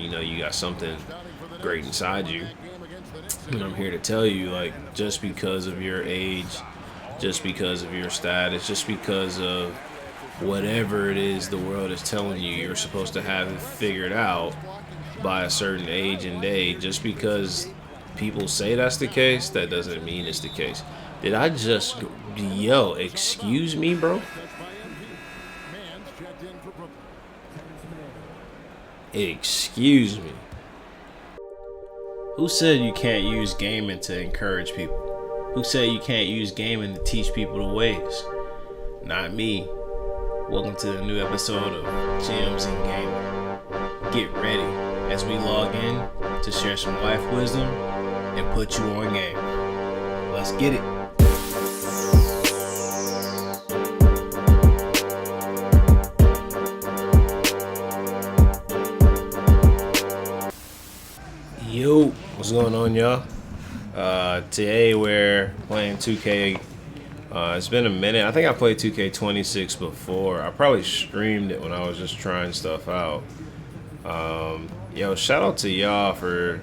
You know, you got something great inside you. And I'm here to tell you, like, just because of your age, just because of your status, just because of whatever it is the world is telling you you're supposed to have it figured out by a certain age and day, just because people say that's the case, that doesn't mean it's the case. Did I just, yo, excuse me, bro? Excuse me. Who said you can't use gaming to encourage people? Who said you can't use gaming to teach people the ways? Not me. Welcome to the new episode of Gems and Gaming. Get ready as we log in to share some life wisdom and put you on game. Let's get it. Yo, what's going on, y'all? Today we're playing 2K. It's been a minute. I think I played 2K26 before. I probably streamed it when I was just trying stuff out. Yo, shout out to y'all for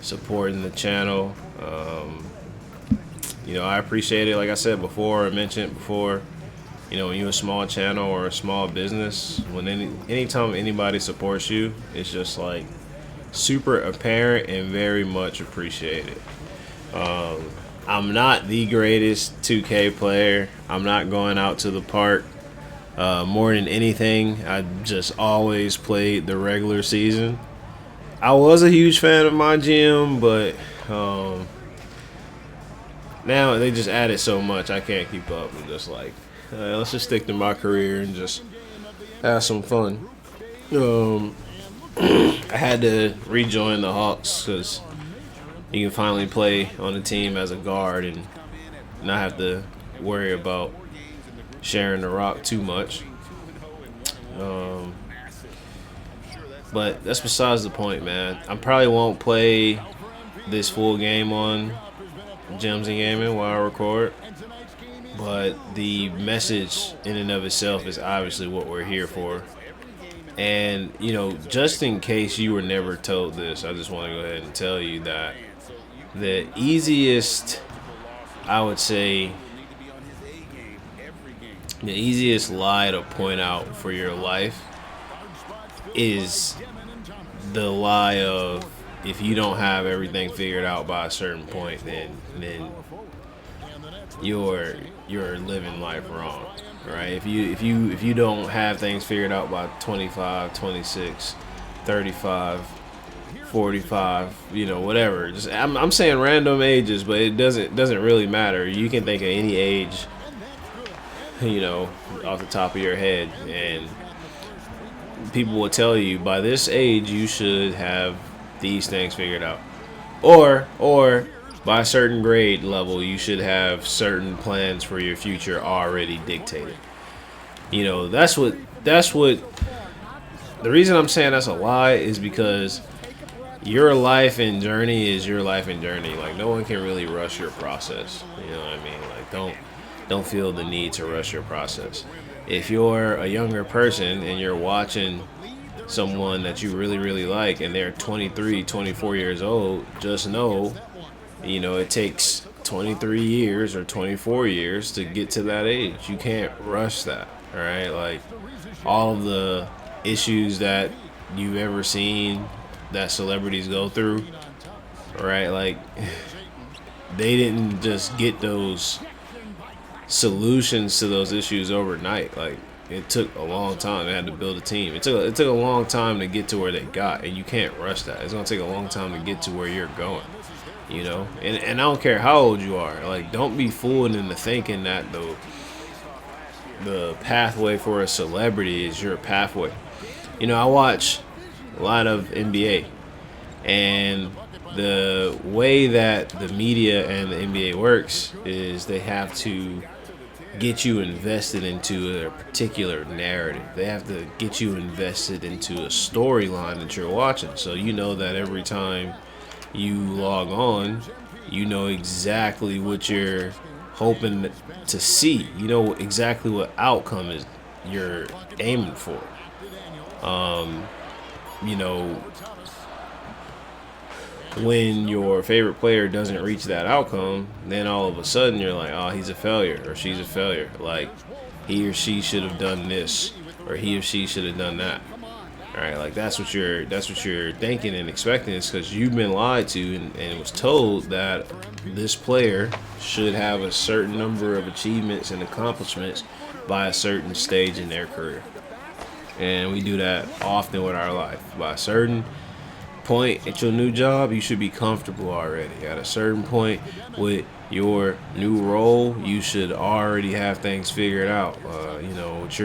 supporting the channel. I appreciate it. Like I said before, I mentioned before, when you're a small channel or a small business, when anytime anybody supports you, it's just like super apparent and very much appreciated. I'm not the greatest 2K player. I'm not going out to the park more than anything. I just always played the regular season. I was a huge fan of my gym, but now they just added so much I can't keep up. I'm just like, let's just stick to my career and just have some fun. I had to rejoin the Hawks because you can finally play on the team as a guard and not have to worry about sharing the rock too much. But that's besides the point, man. I probably won't play this full game on Gems and Gaming while I record. But the message in and of itself is obviously what we're here for. And, just in case you were never told this, I just want to go ahead and tell you that the easiest, I would say, the easiest lie to point out for your life is the lie of if you don't have everything figured out by a certain point, then you're living life wrong. Right? If you don't have things figured out by 25, 26, 35, 45, whatever. Just I'm saying random ages, but it doesn't really matter. You can think of any age, off the top of your head, and people will tell you by this age you should have these things figured out. Or by a certain grade level, you should have certain plans for your future already dictated. That's what. The reason I'm saying that's a lie is because your life and journey is your life and journey. Like, no one can really rush your process. You know what I mean? Like, don't feel the need to rush your process. If you're a younger person and you're watching someone that you really, really like and they're 23, 24 years old, just know, it takes 23 years or 24 years to get to that age. You can't rush that, all right? Like, all of the issues that you've ever seen that celebrities go through, right? Like, they didn't just get those solutions to those issues overnight. Like, it took a long time. They had to build a team. It took a long time to get to where they got, and you can't rush that. It's gonna take a long time to get to where you're going. And I don't care how old you are. Like, don't be fooled into thinking that the pathway for a celebrity is your pathway. I watch a lot of NBA, and the way that the media and the NBA works is they have to get you invested into a particular narrative. They have to get you invested into a storyline that you're watching. So that every time you log on, you know exactly what you're hoping to see. You know exactly what outcome is you're aiming for. you know, when your favorite player doesn't reach that outcome, then all of a sudden you're like, oh, he's a failure or she's a failure. Like, he or she should have done this or he or she should have done that. All right, like that's what you're thinking and expecting, is because you've been lied to and it was told that this player should have a certain number of achievements and accomplishments by a certain stage in their career. And we do that often with our life. By a certain point at your new job, you should be comfortable already. At a certain point with your new role, you should already have things figured out. With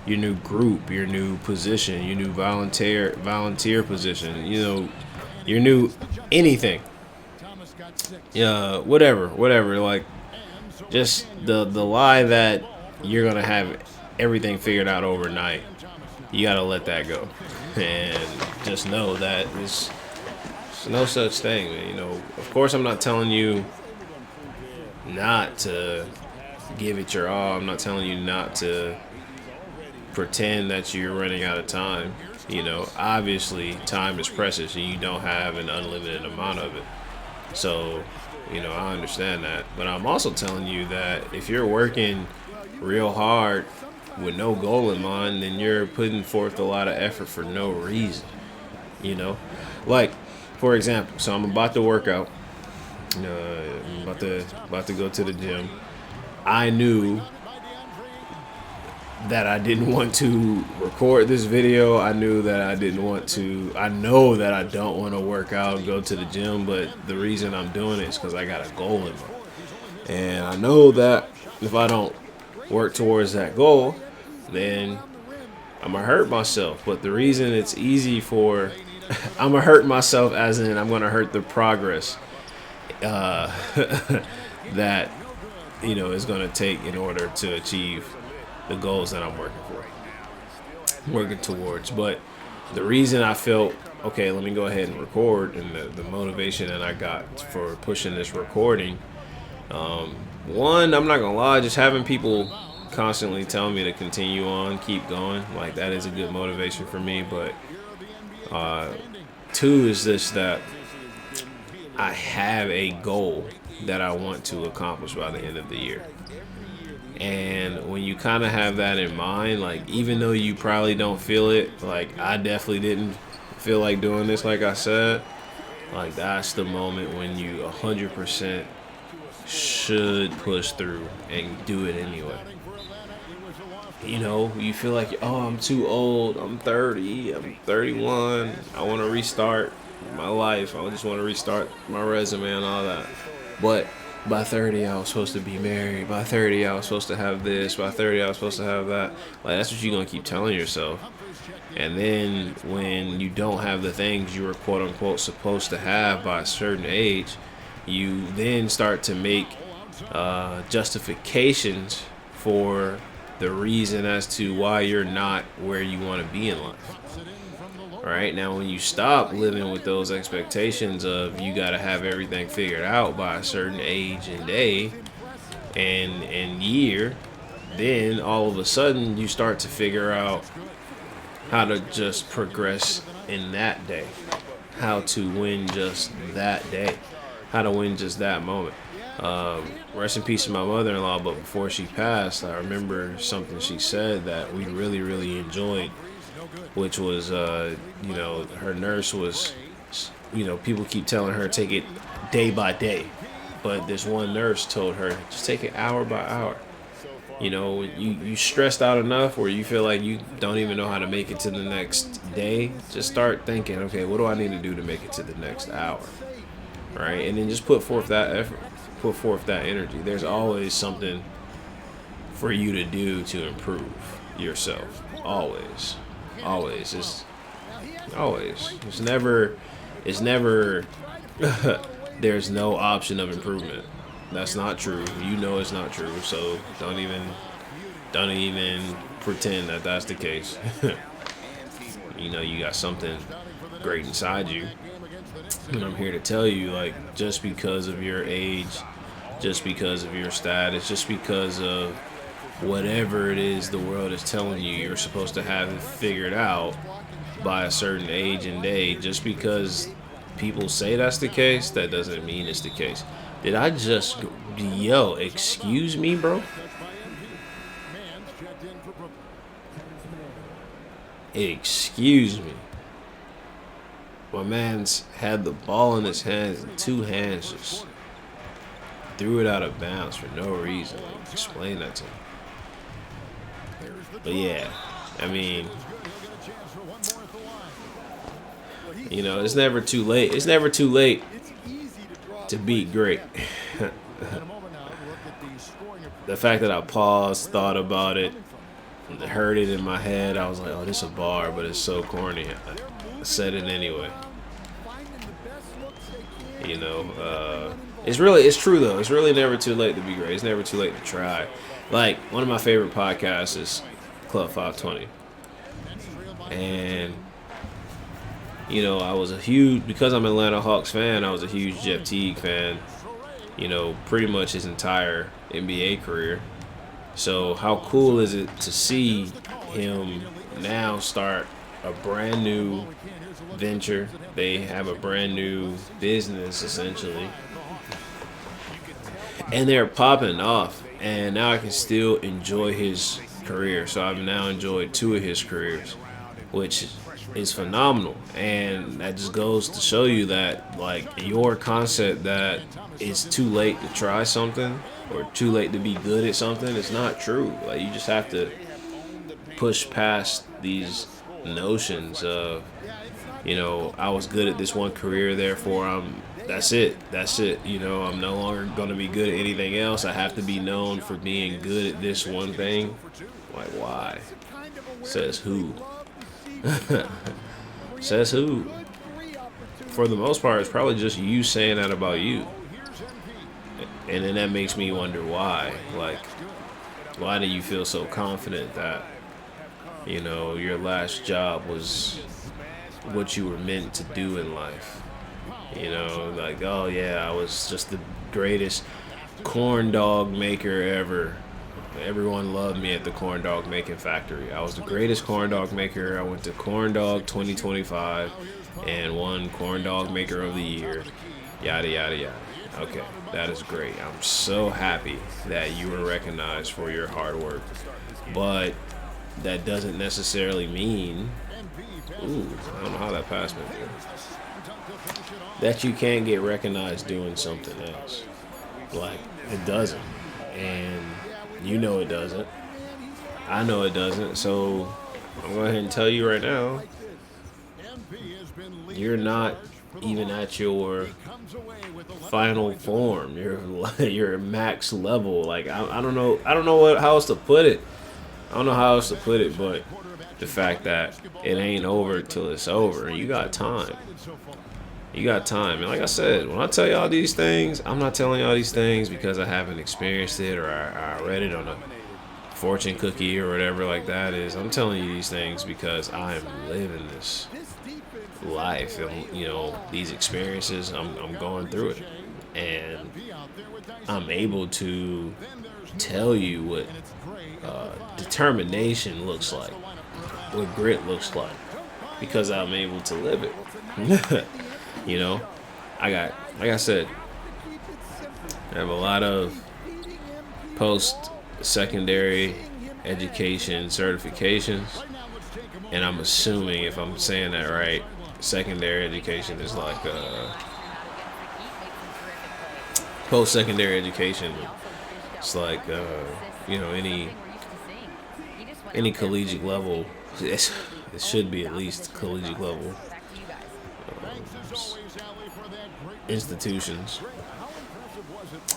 your new group, your new position, your new volunteer position, your new anything. Yeah, whatever. Like, just the lie that you're gonna have everything figured out overnight. You gotta let that go, and just know that there's no such thing. Of course, I'm not telling you not to give it your all. I'm not telling you not to pretend that you're running out of time. Obviously, time is precious, and you don't have an unlimited amount of it. So, I understand that. But I'm also telling you that if you're working real hard with no goal in mind, then you're putting forth a lot of effort for no reason. Like, for example, so I'm about to work out. I'm about to go to the gym. I knew that I didn't want to record this video. I knew that I didn't want to. I know that I don't want to work out and go to the gym, but the reason I'm doing it is because I got a goal in mind. And I know that if I don't work towards that goal, then I'm going to hurt myself. But the reason it's easy for, I'm going to hurt myself as in I'm going to hurt the progress that, is going to take in order to achieve the goals that I'm working towards. But the reason I felt, okay, let me go ahead and record, and the motivation that I got for pushing this recording, one, I'm not gonna lie, just having people constantly telling me to continue on, keep going, like that is a good motivation for me. But two is this, that I have a goal that I want to accomplish by the end of the year. And when you kind of have that in mind, like, even though you probably don't feel it, like I definitely didn't feel like doing this, like I said, like that's the moment when you 100% should push through and do it anyway. You feel like, oh, I'm too old, I'm 30, I'm 31, I want to restart my life, I just want to restart my resume and all that. But by 30, I was supposed to be married. By 30, I was supposed to have this. By 30, I was supposed to have that. Like, that's what you're going to keep telling yourself. And then when you don't have the things you were quote unquote supposed to have by a certain age, you then start to make justifications for the reason as to why you're not where you want to be in life. All right, now when you stop living with those expectations of you got to have everything figured out by a certain age and day and year, then all of a sudden you start to figure out how to just progress in that day, how to win just that day, how to win just that moment. Rest in peace to my mother-in-law, but before she passed, I remember something she said that we really, really enjoyed, which was, her nurse was, people keep telling her take it day by day. But this one nurse told her, just take it hour by hour. You stressed out enough where you feel like you don't even know how to make it to the next day. Just start thinking, okay, what do I need to do to make it to the next hour? Right? And then just put forth that effort, put forth that energy. There's always something for you to do to improve yourself. Always. It's never there's no option of improvement. That's not true. It's not true. So don't even pretend that that's the case. You got something great inside you. And I'm here to tell you, like, just because of your age, just because of your status, just because of whatever it is the world is telling you you're supposed to have it figured out, by a certain age and day. Just because people say that's the case, that doesn't mean it's the case. Did I just yo, excuse me, bro? Excuse me. My man's had the ball in his hands and two hands just threw it out of bounds for no reason. Like, explain that to me. But yeah, I mean, you know, it's never too late. It's never too late to beat great. The fact that I paused, thought about it, heard it in my head, I was like, oh, this is a bar, but it's so corny. I said it anyway. You know, it's true though. It's really never too late to be great. It's never too late to try. Like, one of my favorite podcasts is Club 520. And, you know, because I'm an Atlanta Hawks fan, I was a huge Jeff Teague fan, you know, pretty much his entire NBA career. So how cool is it to see him now start a brand new venture? They have a brand new business, essentially. And they're popping off. And now I can still enjoy his career. So I've now enjoyed 2 of his careers, which is phenomenal. And that just goes to show you that, like, your concept that it's too late to try something or too late to be good at something, it's not true. Like, you just have to push past these notions of, you know, I was good at this one career, therefore that's it. You know, I'm no longer going to be good at anything else. I have to be known for being good at this one thing. Like, why? Says who? Says who? For the most part, it's probably just you saying that about you. And then that makes me wonder why. Like, why do you feel so confident that, you know, your last job was what you were meant to do in life? You know, like, oh yeah, I was just the greatest corn dog maker ever. Everyone loved me at the corn dog making factory. I was the greatest corn dog maker. I went to Corn Dog 2025 and won Corn Dog Maker of the Year. Yada, yada, yada. Okay, that is great. I'm so happy that you were recognized for your hard work. But that doesn't necessarily mean, I don't know how that passed me, that you can't get recognized doing something else. Like, it doesn't. And you know it doesn't. I know it doesn't. So I'm going to go ahead and tell you right now, you're not even at your final form. You're max level. Like, I don't know how else to put it. I don't know how else to put it, but the fact that it ain't over till it's over, and you got time. You got time. And like I said, when I tell y'all these things, I'm not telling y'all these things because I haven't experienced it or I read it on a fortune cookie or whatever like that is. I'm telling you these things because I am living this life, and, you know, these experiences, I'm going through it, and I'm able to tell you what determination looks like, what grit looks like, because I'm able to live it. You know, like I said, I have a lot of post-secondary education certifications, and I'm assuming, if I'm saying that right, secondary education is like post-secondary education. It's like you know, any collegiate level. It should be at least collegiate level institutions.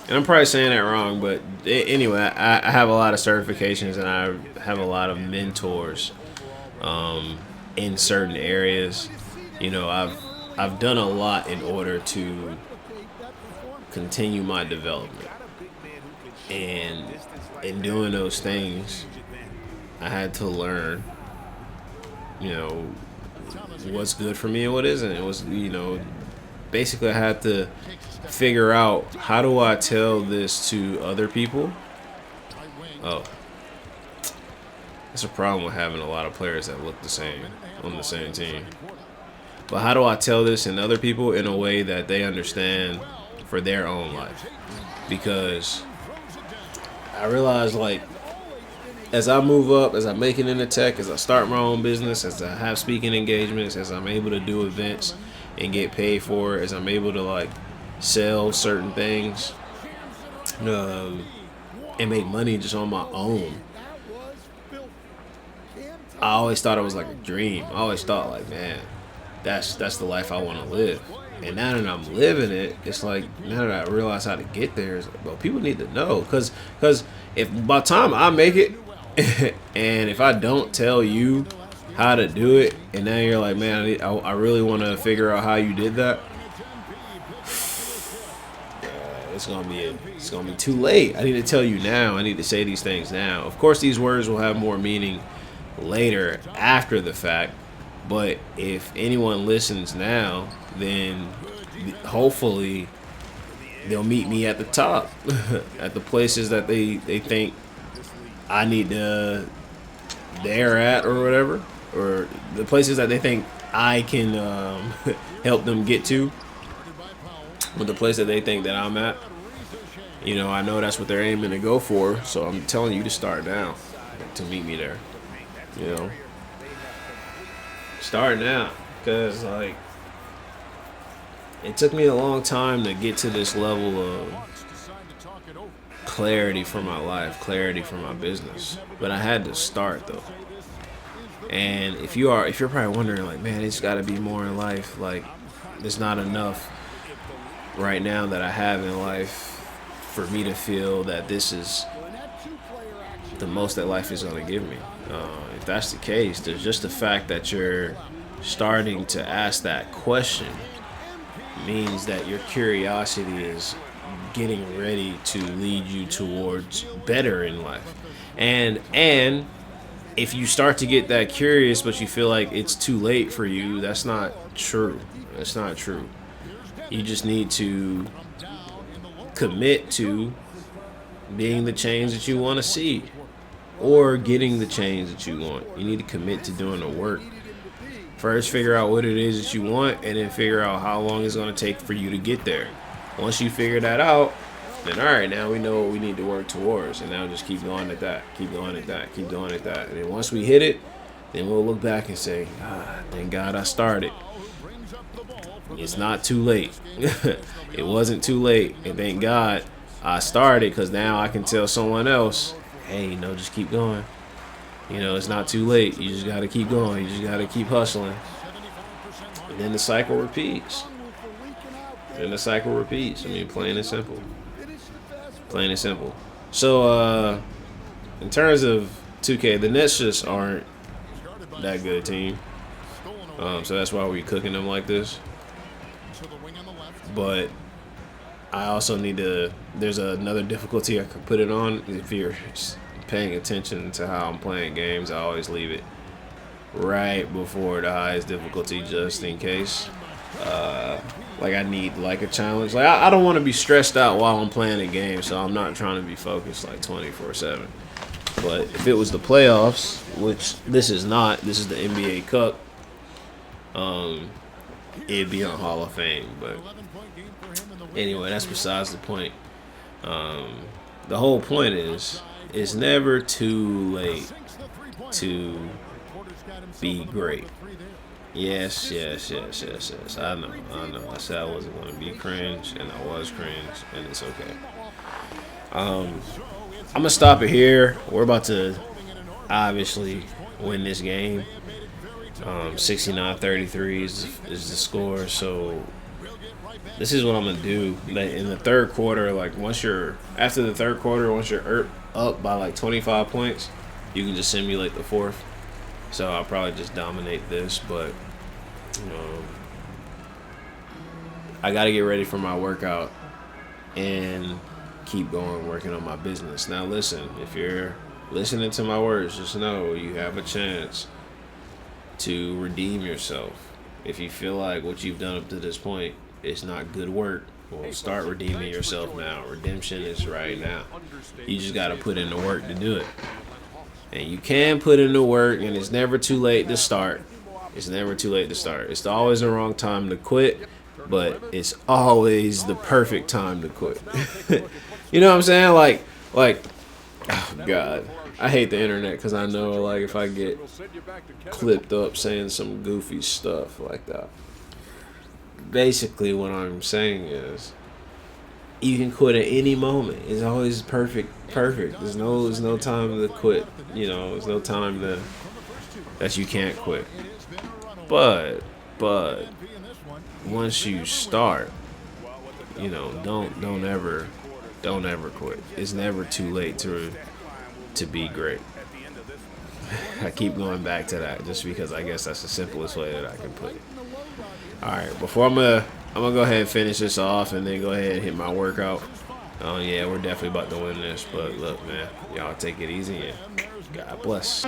And I'm probably saying that wrong, but anyway, I have a lot of certifications and I have a lot of mentors in certain areas. You know, I've done a lot in order to continue my development. And in doing those things, I had to learn, you know, what's good for me and what isn't. It was, you know, basically I had to figure out, how do I tell this to other people? Oh, That's a problem with having a lot of players that look the same on the same team. But how do I tell this in other people in a way that they understand for their own life? Because I realize, like, as I move up, as I make it into tech, as I start my own business, as I have speaking engagements, as I'm able to do events and get paid for it, as I'm able to, like, sell certain things and make money just on my own, I always thought it was like a dream. I always thought, like, man, that's the life I want to live. And now that I'm living it, it's like, now that I realize how to get there, it's like, well, people need to know. Because if by the time I make it, and if I don't tell you how to do it, and now you're like, man, I really want to figure out how you did that, it's gonna be too late. I need to tell you now. I need to say these things now. Of course, these words will have more meaning later after the fact. But if anyone listens now, then hopefully they'll meet me at the top, at the places that they think I need to, they're at or whatever, or the places that they think I can help them get to, or the place that they think that I'm at. You know, I know that's what they're aiming to go for, so I'm telling you to start now to meet me there. You know, start now, because, like, it took me a long time to get to this level of clarity for my life, clarity for my business. But I had to start, though. And if you're probably wondering, like, man, it's got to be more in life. Like, there's not enough right now that I have in life for me to feel that this is the most that life is going to give me. If that's the case, there's just the fact that you're starting to ask that question means that your curiosity is getting ready to lead you towards better in life. And if you start to get that curious but you feel like it's too late for you, that's not true. That's not true. You just need to commit to being the change that you want to see, or getting the change that you want. You need to commit to doing the work. First, figure out what it is that you want, and then figure out how long it's going to take for you to get there. Once you figure that out, then all right, now we know what we need to work towards, and now just keep going at that, keep going at that, keep going at that. And then once we hit it, then we'll look back and say, thank God I started. It's not too late. It wasn't too late, and thank God I started, because now I can tell someone else, hey, just keep going. It's not too late. You just got to keep going. You just got to keep hustling. And then the cycle repeats. I mean, plain and simple. Plain and simple. So, in terms of 2K, the Nets just aren't that good a team. So that's why we're cooking them like this. But I also need to, there's another difficulty I could put it on. If you're paying attention to how I'm playing games, I always leave it right before the highest difficulty just in case. Like, I need, like, a challenge. Like, I don't want to be stressed out while I'm playing a game, so I'm not trying to be focused like 24/7. But if it was the playoffs, which this is not, this is the NBA Cup, it'd be on Hall of Fame. But anyway, that's besides the point. The whole point is, it's never too late to be great. Yes. I know. I said I wasn't going to be cringe, and I was cringe, and it's okay. I'm going to stop it here. We're about to obviously win this game. 69-33 is the score. So this is what I'm going to do. In the third quarter, like, after the third quarter, once you're up by like 25 points, you can just simulate the fourth. So I'll probably just dominate this, but I got to get ready for my workout and keep going working on my business. Now listen, if you're listening to my words, just know you have a chance to redeem yourself. If you feel like what you've done up to this point is not good work, well, start redeeming yourself now. Redemption is right now. You just got to put in the work to do it. And you can put in the work, and it's never too late to start. It's never too late to start. It's always the wrong time to quit, but it's always the perfect time to quit. You know what I'm saying? Like, oh God, I hate the internet because I know like if I get clipped up saying some goofy stuff like that. Basically, what I'm saying is, you can quit at any moment. It's always perfect. There's no time to quit. You know, there's no time that you can't quit. But once you start, you know, don't ever quit. It's never too late to be great. I keep going back to that just because I guess that's the simplest way that I can put it. All right, before I'm gonna go ahead and finish this off and then go ahead and hit my workout. Oh yeah, we're definitely about to win this. But look, man, y'all take it easy and God bless.